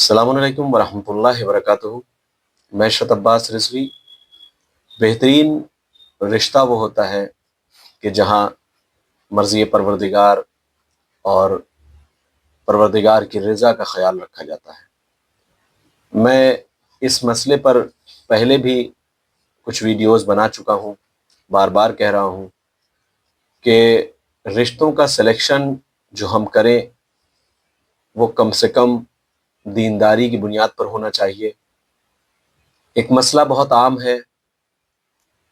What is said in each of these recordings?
अस्सलामुअलैकुम वरहमतुल्लाहि वबरकातुहू। मैं शत अब्बास रिजवी। बेहतरीन रिश्ता वो होता है कि जहाँ मर्ज़ी परवरदिगार और परवरदिगार की रज़ा का ख़याल रखा जाता है। मैं इस मसले पर पहले भी कुछ वीडियोज़ बना चुका हूँ। बार बार कह रहा हूँ कि रिश्तों का सिलेक्शन जो हम करें वो कम से कम दीनदारी की बुनियाद पर होना चाहिए। एक मसला बहुत आम है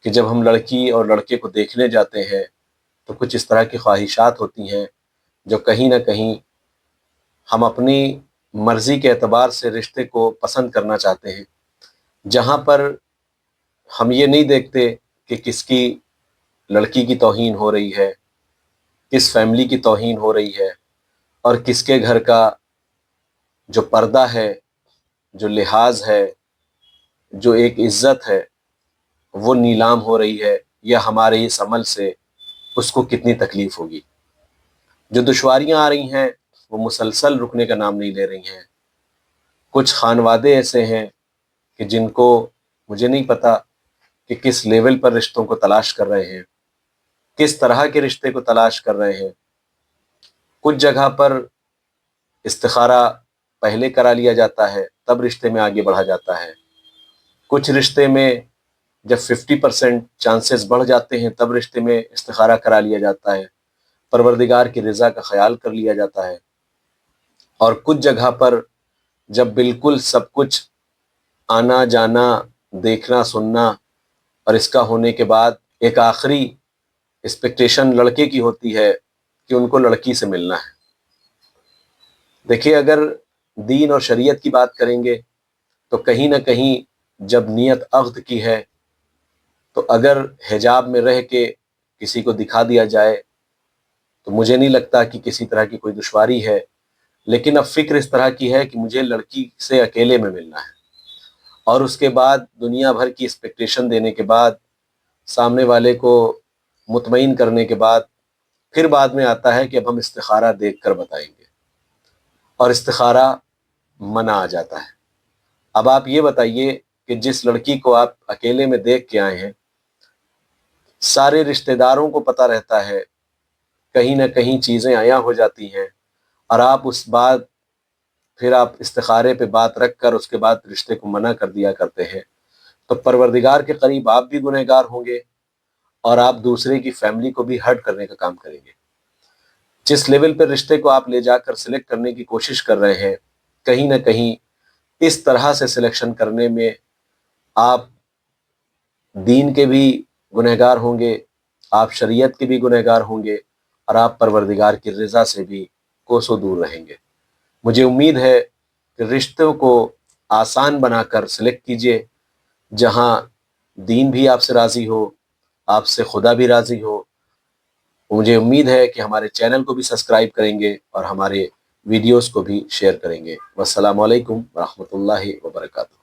कि जब हम लड़की और लड़के को देखने जाते हैं तो कुछ इस तरह की ख्वाहिशात होती हैं जो कहीं ना कहीं हम अपनी मर्ज़ी के एतबार से रिश्ते को पसंद करना चाहते हैं, जहाँ पर हम ये नहीं देखते कि किसकी लड़की की तौहीन हो रही है, किस फैमिली की तौहीन हो रही है, और किसके घर का जो पर्दा है, जो लिहाज है, जो एक इज़्ज़त है, वो नीलाम हो रही है, या हमारे इस अमल से उसको कितनी तकलीफ़ होगी। जो दुश्वारियाँ आ रही हैं वो मुसलसल रुकने का नाम नहीं ले रही हैं। कुछ खानवादे ऐसे हैं कि जिनको मुझे नहीं पता कि किस लेवल पर रिश्तों को तलाश कर रहे हैं, किस तरह के रिश्ते को तलाश कर रहे हैं। कुछ जगह पर इस्तिखारा पहले करा लिया जाता है तब रिश्ते में आगे बढ़ा जाता है। कुछ रिश्ते में जब 50% चांसेस बढ़ जाते हैं तब रिश्ते में इस्तिखारा करा लिया जाता है, परवरदिगार की रज़ा का ख्याल कर लिया जाता है। और कुछ जगह पर जब बिल्कुल सब कुछ आना जाना, देखना सुनना और इसका होने के बाद एक आखिरी एक्सपेक्टेशन लड़के की होती है कि उनको लड़की से मिलना है। देखिए, अगर दीन और शरीयत की बात करेंगे तो कहीं ना कहीं जब नीयत अक़्द की है तो अगर हिजाब में रह के किसी को दिखा दिया जाए तो मुझे नहीं लगता कि किसी तरह की कोई दुश्वारी है। लेकिन अब फ़िक्र इस तरह की है कि मुझे लड़की से अकेले में मिलना है, और उसके बाद दुनिया भर की एक्सपेक्टेशन देने के बाद, सामने वाले को मुतमईन करने के बाद, फिर बाद में आता है कि अब हम इस्तिखारा देख कर बताएंगे, और इस्तिखारा मना आ जाता है। अब आप ये बताइए कि जिस लड़की को आप अकेले में देख के आए हैं, सारे रिश्तेदारों को पता रहता है, कहीं ना कहीं चीज़ें आया हो जाती हैं, और आप उस बात फिर आप इस्तिखारे पे बात रख कर उसके बाद रिश्ते को मना कर दिया करते हैं, तो परवरदिगार के करीब आप भी गुनहगार होंगे और आप दूसरे की फैमिली को भी हर्ट करने का काम करेंगे। जिस लेवल पर रिश्ते को आप ले जाकर सिलेक्ट करने की कोशिश कर रहे हैं, कहीं ना कहीं इस तरह से सिलेक्शन करने में आप दीन के भी गुनहगार होंगे, आप शरीयत के भी गुनहगार होंगे, और आप परवरदिगार की रज़ा से भी कोसों दूर रहेंगे। मुझे उम्मीद है कि रिश्तों को आसान बनाकर सिलेक्ट कीजिए, जहाँ दीन भी आपसे राज़ी हो, आपसे खुदा भी राज़ी हो। मुझे उम्मीद है कि हमारे चैनल को भी सब्सक्राइब करेंगे और हमारे वीडियोस को भी शेयर करेंगे। वस्सलामु अलैकुम वरहमतुल्लाहि वबरकातुहू।